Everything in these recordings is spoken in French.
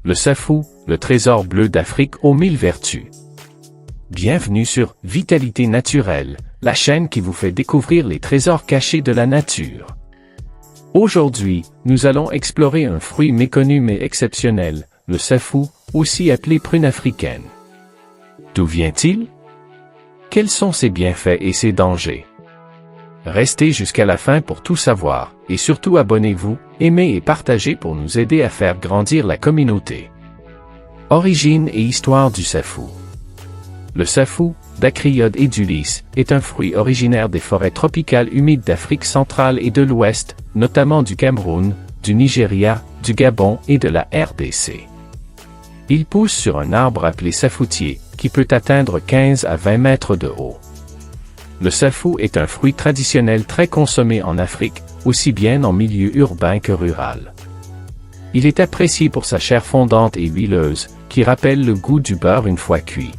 Le safou, le trésor bleu d'Afrique aux 1000 vertus. Bienvenue sur Vitalité Naturelle, la chaîne qui vous fait découvrir les trésors cachés de la nature. Aujourd'hui, nous allons explorer un fruit méconnu mais exceptionnel, le safou, aussi appelé prune africaine. D'où vient-il? Quels sont ses bienfaits et ses dangers? Restez jusqu'à la fin pour tout savoir, et surtout abonnez-vous, aimez et partagez pour nous aider à faire grandir la communauté. Origine et histoire du safou. Le safou, Dacryode edulis, est un fruit originaire des forêts tropicales humides d'Afrique centrale et de l'Ouest, notamment du Cameroun, du Nigeria, du Gabon et de la RDC. Il pousse sur un arbre appelé safoutier, qui peut atteindre 15 à 20 mètres de haut. Le safou est un fruit traditionnel très consommé en Afrique, aussi bien en milieu urbain que rural. Il est apprécié pour sa chair fondante et huileuse, qui rappelle le goût du beurre une fois cuit.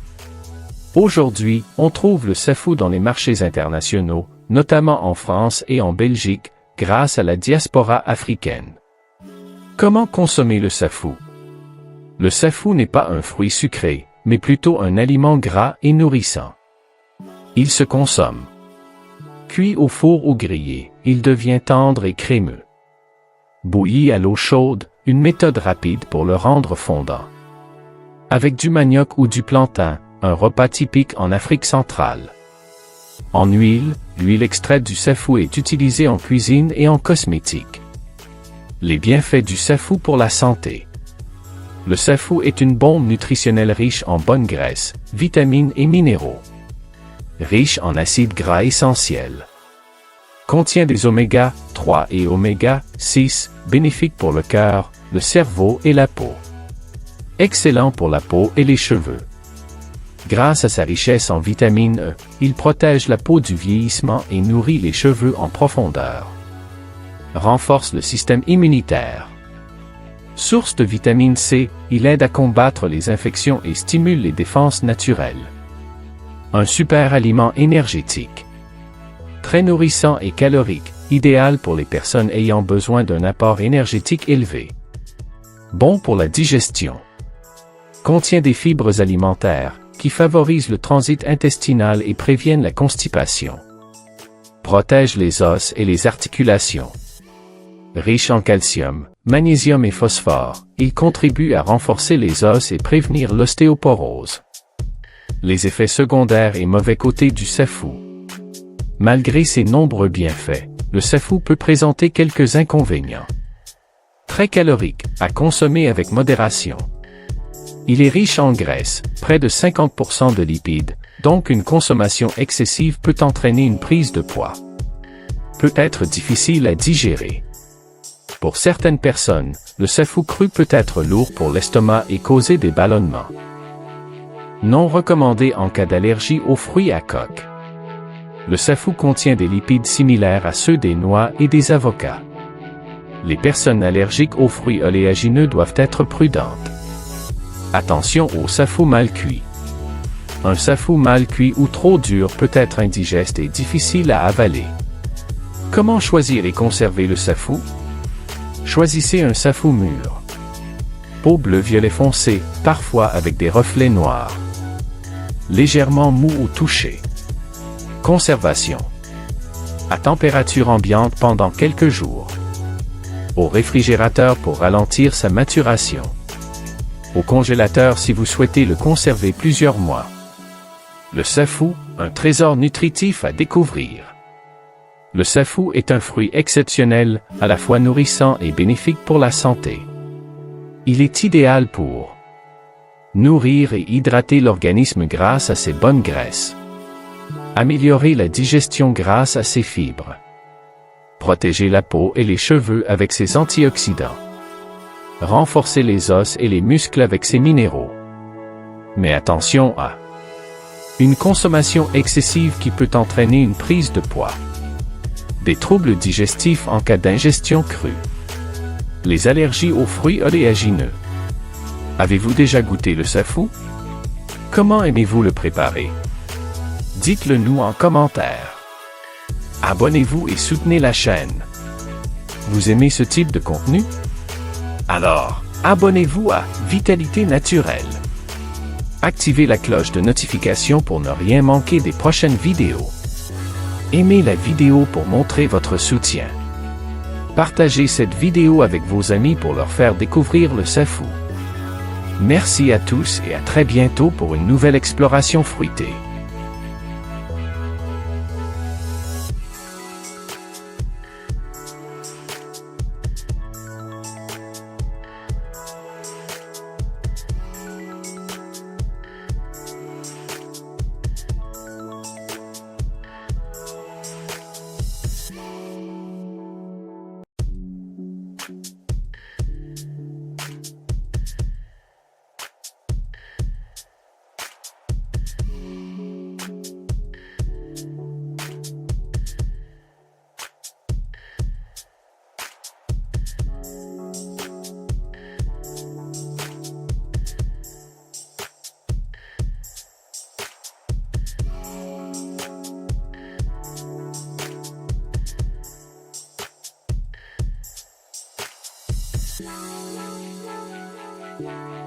Aujourd'hui, on trouve le safou dans les marchés internationaux, notamment en France et en Belgique, grâce à la diaspora africaine. Comment consommer le safou? Le safou n'est pas un fruit sucré, mais plutôt un aliment gras et nourrissant. Il se consomme. Cuit au four ou grillé, il devient tendre et crémeux. Bouilli à l'eau chaude, une méthode rapide pour le rendre fondant. Avec du manioc ou du plantain, un repas typique en Afrique centrale. En huile, l'huile extraite du safou est utilisée en cuisine et en cosmétique. Les bienfaits du safou pour la santé. Le safou est une bombe nutritionnelle riche en bonnes graisses, vitamines et minéraux. Riche en acides gras essentiels. Contient des oméga 3 et oméga 6, bénéfiques pour le cœur, le cerveau et la peau. Excellent pour la peau et les cheveux. Grâce à sa richesse en vitamine E, il protège la peau du vieillissement et nourrit les cheveux en profondeur. Renforce le système immunitaire. Source de vitamine C, il aide à combattre les infections et stimule les défenses naturelles. Un super aliment énergétique. Très nourrissant et calorique, idéal pour les personnes ayant besoin d'un apport énergétique élevé. Bon pour la digestion. Contient des fibres alimentaires, qui favorisent le transit intestinal et préviennent la constipation. Protège les os et les articulations. Riche en calcium, magnésium et phosphore, il contribue à renforcer les os et prévenir l'ostéoporose. Les effets secondaires et mauvais côtés du safou. Malgré ses nombreux bienfaits, le safou peut présenter quelques inconvénients. Très calorique, à consommer avec modération. Il est riche en graisse, près de 50% de lipides, donc une consommation excessive peut entraîner une prise de poids. Peut être difficile à digérer. Pour certaines personnes, le safou cru peut être lourd pour l'estomac et causer des ballonnements. Non recommandé en cas d'allergie aux fruits à coque. Le safou contient des lipides similaires à ceux des noix et des avocats. Les personnes allergiques aux fruits oléagineux doivent être prudentes. Attention au safou mal cuit. Un safou mal cuit ou trop dur peut être indigeste et difficile à avaler. Comment choisir et conserver le safou? Choisissez un safou mûr. Peau bleu-violet foncé, parfois avec des reflets noirs. Légèrement mou ou touché. Conservation. À température ambiante pendant quelques jours. Au réfrigérateur pour ralentir sa maturation. Au congélateur si vous souhaitez le conserver plusieurs mois. Le safou, un trésor nutritif à découvrir. Le safou est un fruit exceptionnel, à la fois nourrissant et bénéfique pour la santé. Il est idéal pour nourrir et hydrater l'organisme grâce à ses bonnes graisses. Améliorer la digestion grâce à ses fibres. Protéger la peau et les cheveux avec ses antioxydants. Renforcer les os et les muscles avec ses minéraux. Mais attention à une consommation excessive qui peut entraîner une prise de poids. Des troubles digestifs en cas d'ingestion crue. Les allergies aux fruits oléagineux. Avez-vous déjà goûté le safou? Comment aimez-vous le préparer? Dites-le nous en commentaire. Abonnez-vous et soutenez la chaîne. Vous aimez ce type de contenu? Alors, abonnez-vous à Vitalité Naturelle. Activez la cloche de notification pour ne rien manquer des prochaines vidéos. Aimez la vidéo pour montrer votre soutien. Partagez cette vidéo avec vos amis pour leur faire découvrir le safou. Merci à tous et à très bientôt pour une nouvelle exploration fruitée. La la la la la la.